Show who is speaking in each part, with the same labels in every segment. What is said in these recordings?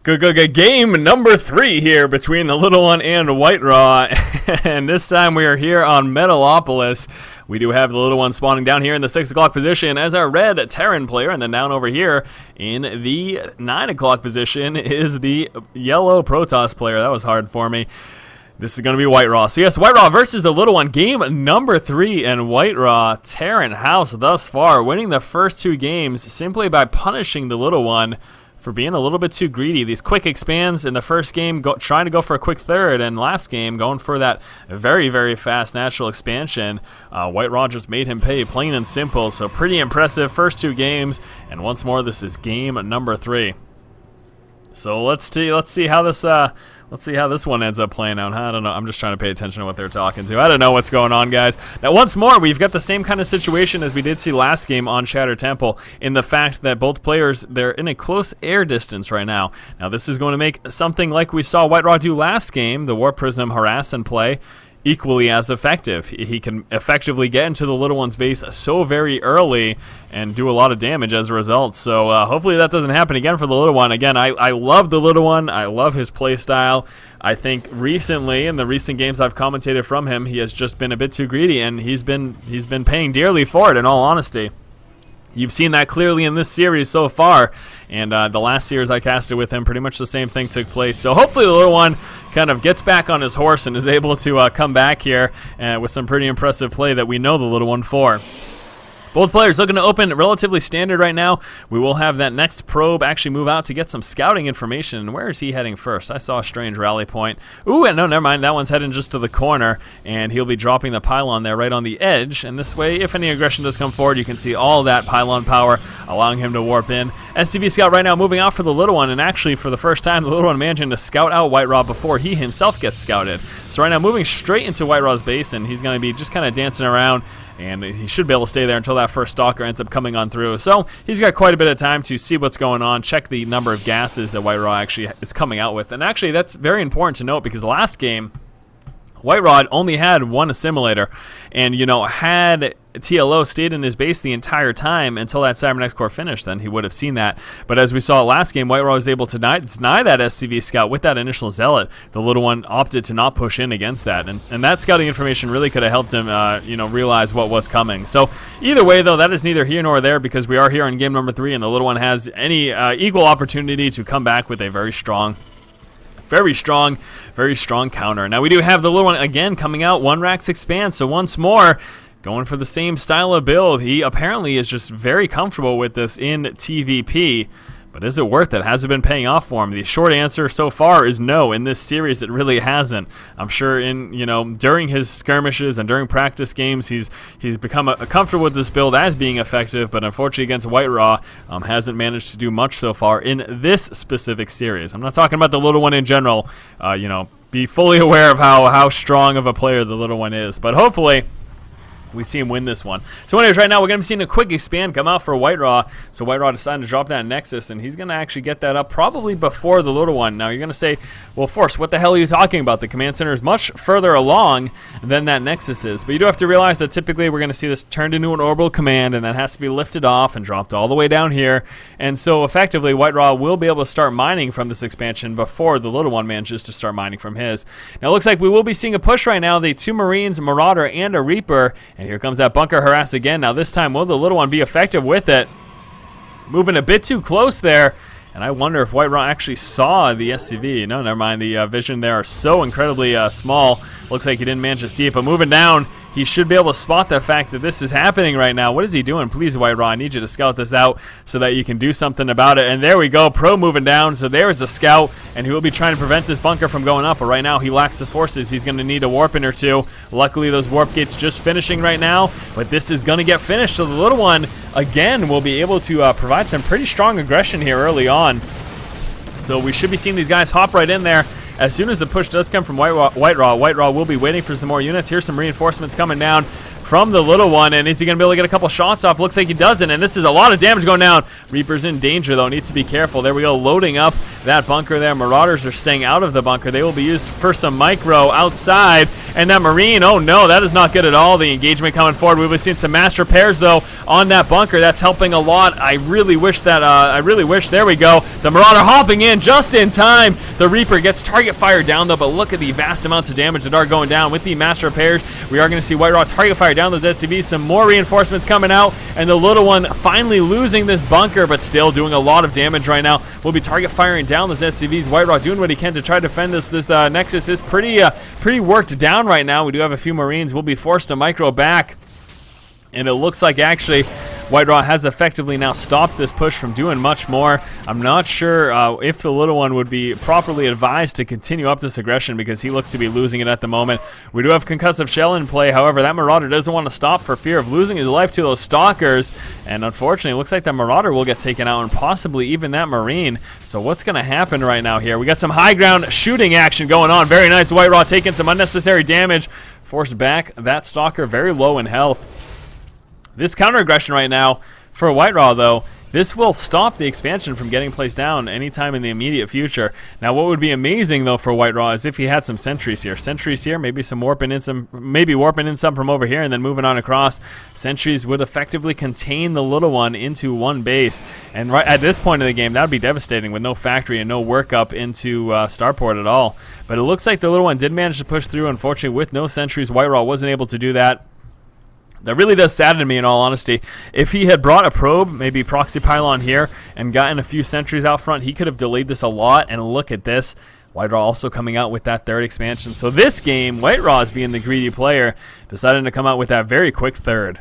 Speaker 1: Game number 3 here between the little one and WhiteRa, and this time we are here on Metalopolis. We do have the little one spawning down here in the 6 o'clock position as our red Terran player, and then down over here in the 9 o'clock position is the yellow Protoss player. That was hard for me. This is going to be WhiteRa. So yes, WhiteRa versus the little one, game number 3, and WhiteRa, Terran house thus far, winning the first 2 games simply by punishing the little one for being a little bit too greedy. These quick expands in the first game, trying to go for a quick third, and last game going for that very, very fast natural expansion. WhiteRa just made him pay, plain and simple. So pretty impressive first 2 games, and once more, this is game number 3. So let's see how this one ends up playing out. I don't know. I'm just trying to pay attention to what they're talking to. I don't know what's going on, guys. Now, once more, we've got the same kind of situation as we did see last game on Shattered Temple, in the fact that both players, they're in a close air distance right now. Now, this is going to make something like we saw WhiteRa do last game, the Warp Prism harass and play, equally as effective. He can effectively get into the little one's base so very early and do a lot of damage as a result. So hopefully that doesn't happen again for the little one. Again, I love the little one. I love his play style. I think recently, in the recent games I've commentated from him, he has just been a bit too greedy, and he's been paying dearly for it, in all honesty. You've seen that clearly in this series so far, and the last series I casted with him, pretty much the same thing took place. So hopefully the little one kind of gets back on his horse and is able to come back here with some pretty impressive play that we know the little one for. Both players looking to open relatively standard right now. We will have that next probe actually move out to get some scouting information. And where is he heading first? I saw a strange rally point. Ooh, no, never mind. That one's heading just to the corner, and he'll be dropping the pylon there right on the edge. And this way, if any aggression does come forward, you can see all that pylon power, allowing him to warp in. SCV Scout right now moving out for the little one, and actually for the first time, the little one managing to scout out WhiteRa before he himself gets scouted. So right now moving straight into WhiteRa's base, and he's going to be just kind of dancing around, and he should be able to stay there until that first stalker ends up coming on through. So he's got quite a bit of time to see what's going on, check the number of gases that WhiteRa actually is coming out with. And actually, that's very important to note, because last game, WhiteRa only had 1 assimilator, and, you know, had TLO stayed in his base the entire time until that Cybernex core finished, then he would have seen that. But as we saw last game, WhiteRa was able to deny that SCV Scout with that initial Zealot. The little one opted to not push in against that, and that scouting information really could have helped him, you know, realize what was coming. So either way, though, that is neither here nor there, because we are here on game number 3, and the little one has any equal opportunity to come back with a very strong counter. Now we do have the little one again coming out, 1 Rax expand, so once more going for the same style of build. He apparently is just very comfortable with this in TvP, but is it worth it? Has it been paying off for him? The short answer so far is no. In this series, it really hasn't. I'm sure during his skirmishes and during practice games, he's become comfortable with this build as being effective, but unfortunately against WhiteRa, hasn't managed to do much so far in this specific series. I'm not talking about the little one in general. Be fully aware of how strong of a player the little one is, but hopefully we see him win this one. So anyways, right now we're going to be seeing a quick expand come out for WhiteRa. So WhiteRa decided to drop that Nexus, and he's going to actually get that up probably before the little one. Now you're going to say, well, Force, what the hell are you talking about? The command center is much further along than that Nexus is. But you do have to realize that typically we're going to see this turned into an orbital command, and then has to be lifted off and dropped all the way down here. And so effectively WhiteRa will be able to start mining from this expansion before the little one manages to start mining from his. Now it looks like we will be seeing a push right now. The 2 Marines, a Marauder, and a Reaper. And here comes that bunker harass again. Now this time, will the little one be effective with it? Moving a bit too close there. And I wonder if WhiteRa actually saw the SCV. No, never mind. The vision there are so incredibly small. Looks like he didn't manage to see it. But moving down, he should be able to spot the fact that this is happening right now. What is he doing? Please, WhiteRa, I need you to scout this out so that you can do something about it. And there we go. Pro moving down. So there is the scout, and he will be trying to prevent this bunker from going up. But right now, he lacks the forces. He's going to need a warp in or 2. Luckily, those warp gates just finishing right now. But this is going to get finished. So the little one, again, will be able to provide some pretty strong aggression here early on. So we should be seeing these guys hop right in there. As soon as the push does come from WhiteRa will be waiting for some more units. Here's some reinforcements coming down from the little one, and is he going to be able to get a couple shots off? Looks like he doesn't, and this is a lot of damage going down. Reaper's in danger, though. Needs to be careful. There we go, loading up that bunker there. Marauders are staying out of the bunker. They will be used for some micro outside, and that Marine, oh no, that is not good at all. The engagement coming forward. We've seen some mass repairs, though, on that bunker. That's helping a lot. I really wish, there we go. The Marauder hopping in just in time. The Reaper gets target fire down, though, but look at the vast amounts of damage that are going down with the mass repairs. We are going to see WhiteRa target fire down those SCVs. Some more reinforcements coming out, and the little one finally losing this bunker, but still doing a lot of damage right now. We'll be target firing down those SCVs. WhiteRa doing what he can to try to defend this. This Nexus is pretty worked down right now. We do have a few Marines. We'll be forced to micro back, and it looks like actually WhiteRa has effectively now stopped this push from doing much more. I'm not sure if the little one would be properly advised to continue up this aggression because he looks to be losing it at the moment. We do have concussive shell in play. However, that Marauder doesn't want to stop for fear of losing his life to those Stalkers. And unfortunately, it looks like that Marauder will get taken out and possibly even that Marine. So what's going to happen right now here? We got some high ground shooting action going on. Very nice. WhiteRa taking some unnecessary damage. Forced back that Stalker very low in health. This counter-aggression right now for WhiteRa, though, this will stop the expansion from getting placed down anytime in the immediate future. Now, what would be amazing, though, for WhiteRa is if he had some sentries here. Sentries here, maybe some warping in some, maybe warping in some from over here and then moving on across. Sentries would effectively contain the little one into one base. And right at this point in the game, that would be devastating with no factory and no workup into Starport at all. But it looks like the little one did manage to push through. Unfortunately, with no sentries, WhiteRa wasn't able to do that. That really does sadden me, in all honesty. If he had brought a probe, maybe proxy pylon here, and gotten a few sentries out front, he could have delayed this a lot. And look at this. WhiteRa also coming out with that third expansion. So this game, WhiteRa is being the greedy player, deciding to come out with that very quick third.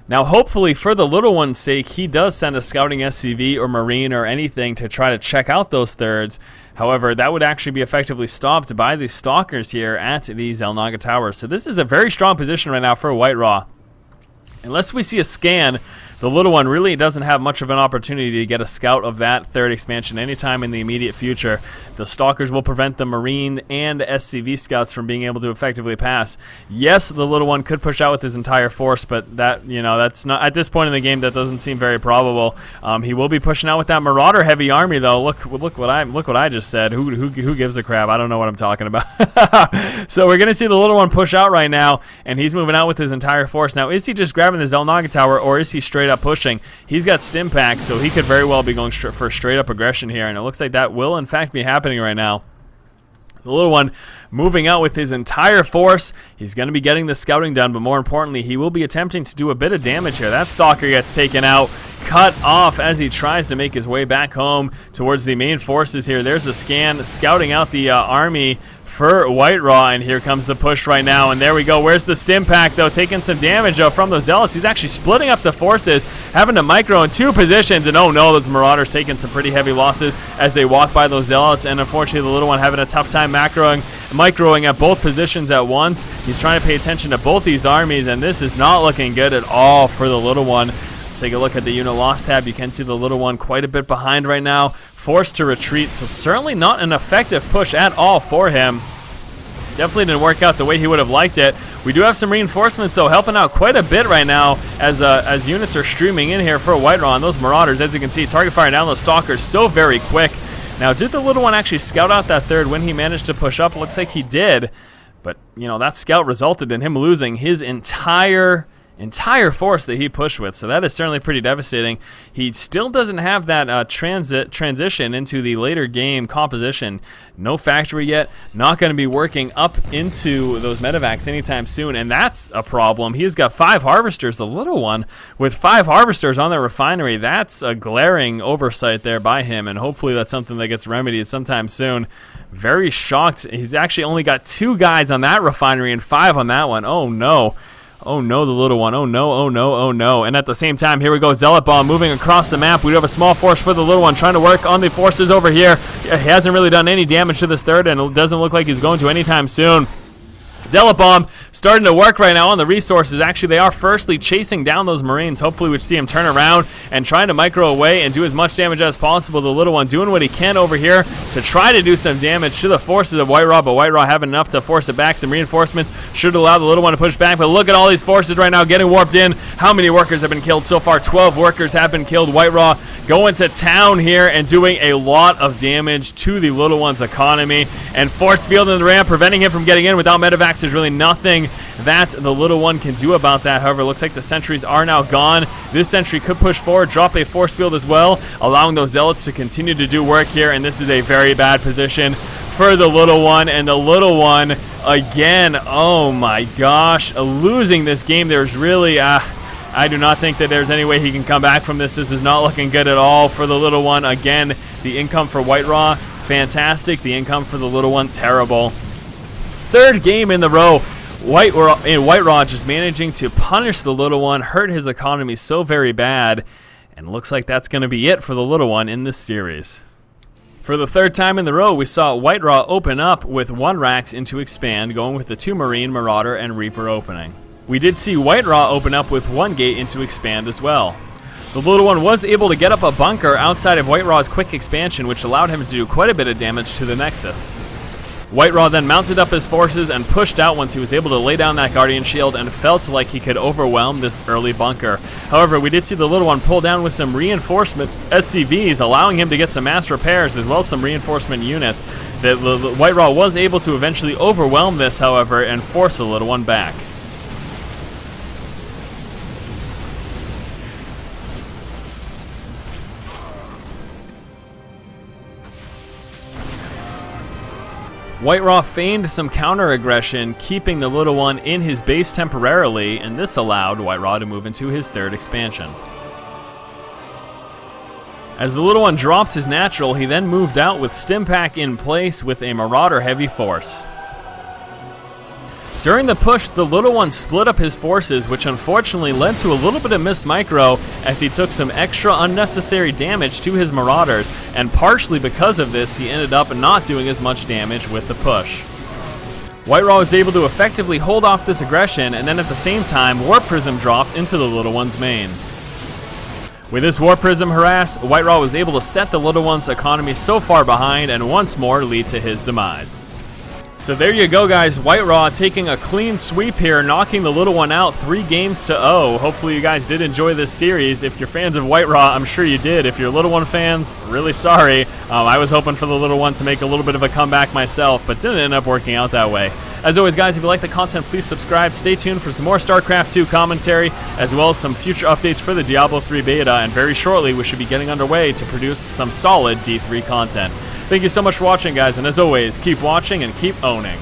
Speaker 1: Now, hopefully, for the little one's sake, he does send a scouting SCV or Marine or anything to try to check out those thirds. However, that would actually be effectively stopped by the Stalkers here at the Xel'Naga Towers. So this is a very strong position right now for WhiteRa. Unless we see a scan, the little one really doesn't have much of an opportunity to get a scout of that third expansion anytime in the immediate future. The Stalkers will prevent the Marine and SCV scouts from being able to effectively pass. Yes, the little one could push out with his entire force, but that, you know, that's not at this point in the game. That doesn't seem very probable. He will be pushing out with that Marauder heavy army, though. Look what I just said. Who gives a crap? I don't know what I'm talking about. So we're gonna see the little one push out right now, and he's moving out with his entire force. Now, is he just grabbing the Xel'Naga Tower, or is he straight up pushing? He's got stim packs, so he could very well be going for straight up aggression here, and it looks like that will in fact be happening right now. The little one moving out with his entire force. He's going to be getting the scouting done, but more importantly, he will be attempting to do a bit of damage here. That Stalker gets taken out, cut off as he tries to make his way back home towards the main forces here. There's a scan scouting out the army for WhiteRa, and here comes the push right now, and there we go. Where's the stim pack, though? Taking some damage from those Zealots. He's actually splitting up the forces, having to micro in two positions, and oh no, those Marauders taking some pretty heavy losses as they walk by those Zealots, and unfortunately the little one having a tough time microing at both positions at once. He's trying to pay attention to both these armies, and this is not looking good at all for the little one. Let's take a look at the unit loss tab. You can see the little one quite a bit behind right now, forced to retreat, so certainly not an effective push at all for him. Definitely didn't work out the way he would have liked it. We do have some reinforcements, though, helping out quite a bit right now as units are streaming in here for WhiteRa. And those Marauders, as you can see, target firing down those Stalkers so very quick. Now, did the little one actually scout out that third when he managed to push up? Looks like he did. But, you know, that scout resulted in him losing his entire force that he pushed with, so that is certainly pretty devastating. He still doesn't have that transition into the later game composition. No factory yet, not going to be working up into those medevacs anytime soon, and that's a problem. He's got 5 harvesters, the little one, with 5 harvesters on their refinery. That's a glaring oversight there by him, and hopefully that's something that gets remedied sometime soon. Very shocked. He's actually only got 2 guys on that refinery and 5 on that one. Oh no. Oh no, the little one. Oh no, oh no, oh no. And at the same time, here we go, Zealot Bomb moving across the map. We do have a small force for the little one, trying to work on the forces over here. He hasn't really done any damage to this third, and it doesn't look like he's going to anytime soon. Zealot Bomb starting to work right now on the resources. Actually, they are firstly chasing down those Marines. Hopefully we see him turn around and trying to micro away and do as much damage as possible. The little one doing what he can over here to try to do some damage to the forces of WhiteRa, but WhiteRa having enough to force it back. Some reinforcements should allow the little one to push back, but look at all these forces right now getting warped in. How many workers have been killed so far? 12 workers have been killed. WhiteRa going to town here and doing a lot of damage to the little one's economy, and force field in the ramp, preventing him from getting in. Without medevacs, there's really nothing that the little one can do about that. However, it looks like the sentries are now gone. This sentry could push forward, drop a force field as well, allowing those zealots to continue to do work here, and this is a very bad position for the little one. And the little one again, oh my gosh, losing this game. There's really I do not think that there's any way he can come back from this. This is not looking good at all for the little one. Again, the income for WhiteRa, fantastic. The income for the little one, terrible. Third game in the row, WhiteRa just managing to punish the little one, hurt his economy so very bad, and looks like that's going to be it for the little one in this series. For the third time in the row, we saw WhiteRa open up with 1 Rax into expand, going with the 2 Marine, Marauder, and Reaper opening. We did see WhiteRa open up with 1 gate into expand as well. The little one was able to get up a bunker outside of WhiteRa's quick expansion, which allowed him to do quite a bit of damage to the Nexus. WhiteRa then mounted up his forces and pushed out once he was able to lay down that Guardian Shield and felt like he could overwhelm this early bunker. However, we did see the little one pull down with some reinforcement SCVs, allowing him to get some mass repairs as well as some reinforcement units. The WhiteRa was able to eventually overwhelm this, however, and force the little one back. WhiteRa feigned some counter-aggression, keeping the little one in his base temporarily, and this allowed WhiteRa to move into his 3rd expansion. As the little one dropped his natural, he then moved out with Stimpack in place with a Marauder heavy force. During the push, the little one split up his forces, which unfortunately led to a little bit of missed micro as he took some extra unnecessary damage to his Marauders, and partially because of this, he ended up not doing as much damage with the push. WhiteRa was able to effectively hold off this aggression, and then at the same time, Warp Prism dropped into the little one's main. With this Warp Prism harass, WhiteRa was able to set the little one's economy so far behind and once more lead to his demise. So there you go, guys. WhiteRa taking a clean sweep here, knocking the little one out 3 games to 0. Hopefully you guys did enjoy this series. If you're fans of WhiteRa, I'm sure you did. If you're little one fans, really sorry. I was hoping for the little one to make a little bit of a comeback myself, but didn't end up working out that way. As always, guys, if you like the content, please subscribe. Stay tuned for some more StarCraft 2 commentary, as well as some future updates for the Diablo 3 beta, and very shortly we should be getting underway to produce some solid D3 content. Thank you so much for watching, guys, and as always, keep watching and keep owning.